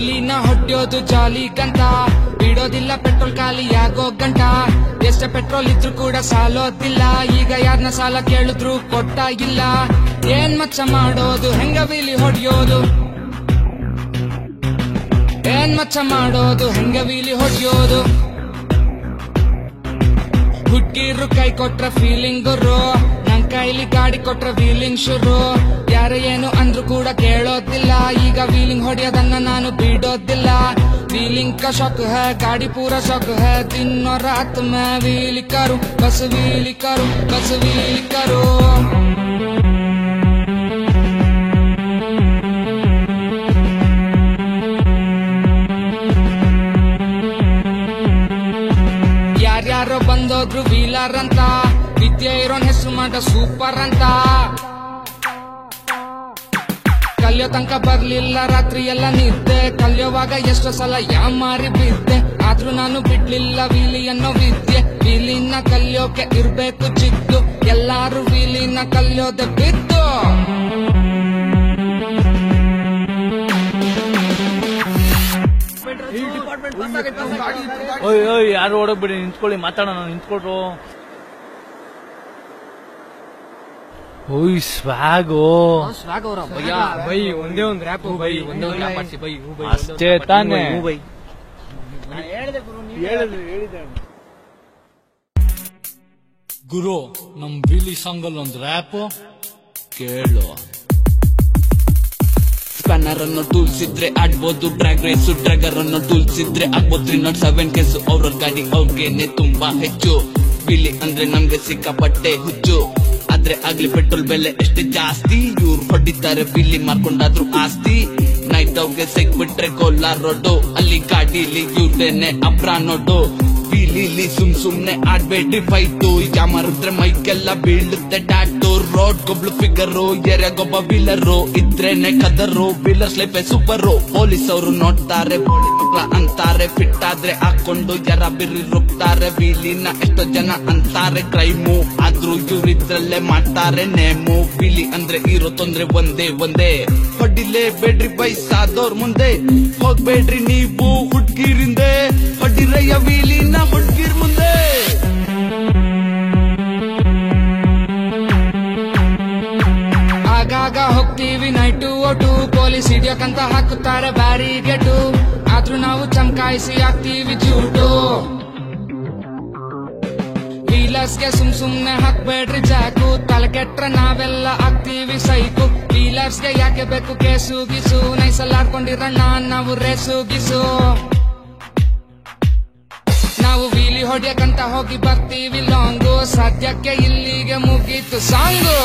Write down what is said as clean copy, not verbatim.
ವೀಲಿನ ಹೊಡ್ಯೋದು ಜಾಲಿ ಗಂಟ, ಬಿಡೋದಿಲ್ಲ ಪೆಟ್ರೋಲ್ ಖಾಲಿಯಾಗೋ ಗಂಟ. ಎಷ್ಟೇ ಪೆಟ್ರೋಲ್ ಇದ್ರು ಕೂಡ ಸಾಲೋದಿಲ್ಲ, ಈಗ ಯಾರನ್ನ ಸಾಲ ಕೇಳಿದ್ರು ಕೊಟ್ಟ ಇಲ್ಲ. ಏನ್ ಮಚ್ಚ ಮಾಡೋದು, ಹೆಂಗ ವೀಲಿ ಹೊಡ್ಯೋದು, ಏನ್ ಮಚ್ಚ ಮಾಡೋದು, ಹೆಂಗ ವೀಲಿ ಹೊಡ್ಯೋದು. ಹುಡ್ಗಿರು ಕೈ ಕೊಟ್ರ ಫೀಲಿಂಗ್ ಗುರು, ನನ್ ಕೈಲಿ ಗಾಡಿ ಕೊಟ್ರ ವೀಲಿಂಗ್ ಶುರು. ಯಾರು ಏನು ಅಂದ್ರು ಕೂಡ ಕೇಳೋದಿಲ್ಲ, ಈಗ ವೀಲಿಂಗ್ ಹೊಡೆಯೋದನ್ನ ನಾನು ಬಿಡೋದಿಲ್ಲ. ವೀಲಿಂಗ್ का शौक है, गाड़ी पूरा शौक है, दिन और रात मैं व्हील करूं, बस व्हील करूं, बस व्हील करूं. ಯಾರ್ಯಾರೋ ಬಂದೋದ್ರು ವೀಲರ್ ಅಂತ, ವಿದ್ಯೆ ಇರೋನ್ ಹೆಸರು ಮಾಡ ಸೂಪರ್ ಅಂತ. ಕಲಿಯೋ ತನಕ ಬರ್ಲಿಲ್ಲ ರಾತ್ರಿ ಎಲ್ಲ ನಿದ್ದೆ, ಕಲಿಯೋವಾಗ ಎಷ್ಟೋ ಸಲ ಯಾಮಾರಿ ಬಿದ್ದೆ. ಆದ್ರೂ ನಾನು ಬಿಡ್ಲಿಲ್ಲ ವೀಲಿ ಅನ್ನೋ ವಿದ್ಯೆ, ವೀಲಿನ ಕಲಿಯೋಕೆ ಇರ್ಬೇಕು ಚಿದ್ದು. ಎಲ್ಲಾರು ವೀಲಿನ ಕಲಿಯೋದೆ ಬಿದ್ದು. ಯಾರು ಓಡೋಗ್ಬಿಡಿ, ನಿಂತ್ಕೊಳ್ಳಿ, ಮಾತಾಡೋಣ, ನಿಂತ್ಕೊಳ್ರು. ಓಯ್ ಸ್ವಾಗೋ ಬೈ, ಒಂದೇ ಒಂದು ರ್ಯಾಪ್ ಬೈ, ಒಂದೇ ಒಂದು ರ್ಯಾಪ್ ಮಾಡಿಸಿ ಬೈ. ಅಷ್ಟೇ ತಾನೆ. ಗುರು, ನಮ್ ವೀಲಿ ಸಾಂಗ್ ಅಲ್ಲಿ ಒಂದು ರ್ಯಾಪ್ ಕೇಳು. ಸ್ಪನ್ನರ್ ಅನ್ನೋ ಟೂಲ್ಸ್ ಇದ್ರೆ ಆಡ್ಬೋದು ಡ್ರ್ಯಾಗ್ ರೇಸು, ಡ್ರ್ಯಾಗರ್ ಅನ್ನೋ ಟೂಲ್ಸ್ ಇದ್ರೆ ಆಗ್ಬೋದು 307 ಕೇಸು. ಅವ್ರ ಗಾಡಿ ಅವ್ರಿಗೇನೆ ತುಂಬಾ ಹೆಚ್ಚು, ವೀಲಿ ಅಂದ್ರೆ ನಮ್ಗೆ ಸಿಕ್ಕಾಪಟ್ಟೆ ಹುಚ್ಚು. ಆದ್ರೆ ಆಗ್ಲಿ ಪೆಟ್ರೋಲ್ ಬೆಲೆ ಎಷ್ಟೇ ಜಾಸ್ತಿ, ಇವ್ರು ಹೊಡಿತಾರೆ ವೀಲಿ ಮಾರ್ಕೊಂಡಾದ್ರು ಆಸ್ತಿ. ನೈಟ್ ಅವ್ಗೆ ಸಿಕ್ಬಿಟ್ರೆ ಕೋಲಾರ ರೋಡು, ಅಲ್ಲಿ ಗಾಡಿಲಿ ಇವ್ರದೇನೆ ಅಬ್ರಾ ನೋಡು. ವೀಲಿಲಿ ಸುಮ್ನೆ ಆಡ್ಬೇಡ್ರಿ ಫೈಟು, ಯಾಮಾರಿದ್ರೆ ಮೈಕೆಲ್ಲ ಬೀಳುತ್ತೆ ಟಾಟು. ರೋಡ್ ಗೊಬ್ಳು ಫಿಗರು, ಎರೆಗೊಬ್ಬ ವೀಲರು ಇದ್ರೇನೆ ಕದರು, ವೀಲರ್ಸ್ ಲೈಫ್ ಸೂಪರು. ಪೊಲೀಸ್ ಅವರು ನೋಡ್ತಾರೆ, ಬೋಳಿ ಮಕ್ಳ ಅಂತಾರೆ, ಫಿಟ್ ಆದ್ರೆ ಹಾಕೊಂಡು ಜರ ಬಿರಿ ರುಬ್ತಾರೆ. ವೀಲಿನ ಎಷ್ಟೋ ಜನ ಅಂತಾರೆ ಕ್ರೈಮು, ಆದ್ರೂ ಇವ್ರಿದ್ರಲ್ಲೇ ಮಾಡ್ತಾರೆ ನೇಮು. ವೀಲಿ ಅಂದ್ರೆ ಇರೋ ತೊಂದ್ರೆ ಒಂದೇ ಒಂದೇ, ಹೊಡಿಲೇ ಬೇಡ್ರಿ ವಯಸ್ಸಾದವ್ರ ಮುಂದೆ, ಹೋಗ್ಬೇಡ್ರಿ ನೀವು ಹುಡ್ಗಿರಿಂದೆ, ಹೊಡಿರಯ್ಯ ವೀಲಿನ ಹುಡ್ಗಿರ್ ಮುಂದೆ. ಆಗಾಗ ಹೋಗ್ತೀವಿ ನೈಟು ಓಟು, ಪೊಲೀಸ್ ಹಿಡಿಯೋಕಂತ ಹಾಕುತ್ತಾರೆ ಬ್ಯಾರಿಗೇಟು, ಆದ್ರೂ ನಾವು ಚಮಕಾಯಿಸಿ ಹಾಕ್ತೀವಿ ಜೂಟು. ವೀಲರ್ಸ್ಗೆ ಸುಮ್ನೆ ಹಾಕ್ಬೇಡ್ರಿ ಜಾಕು, ತಲೆ ಕೆಟ್ರೆ ನಾವೆಲ್ಲ ಆಗ್ತೀವಿ ಸೈಕು. ವೀಲರ್ಸ್ಗೆ ಯಾಕೆ ಬೇಕು ಕೇಸು ಗೀಸು, ನೈಸಲ್ಲಾಡ್ಕೊಂಡಿರಣ್ಣ ನಾವು ರೇಸು ಗೀಸು. ನಾವು ವೀಲಿ ಹೊಡ್ಯಕಂತ ಹೋಗಿ ಬರ್ತೀವಿ ಲಾಂಗು, ಸದ್ಯಕ್ಕೆ ಇಲ್ಲಿಗೆ ಮುಗೀತು ಸಾಂಗು.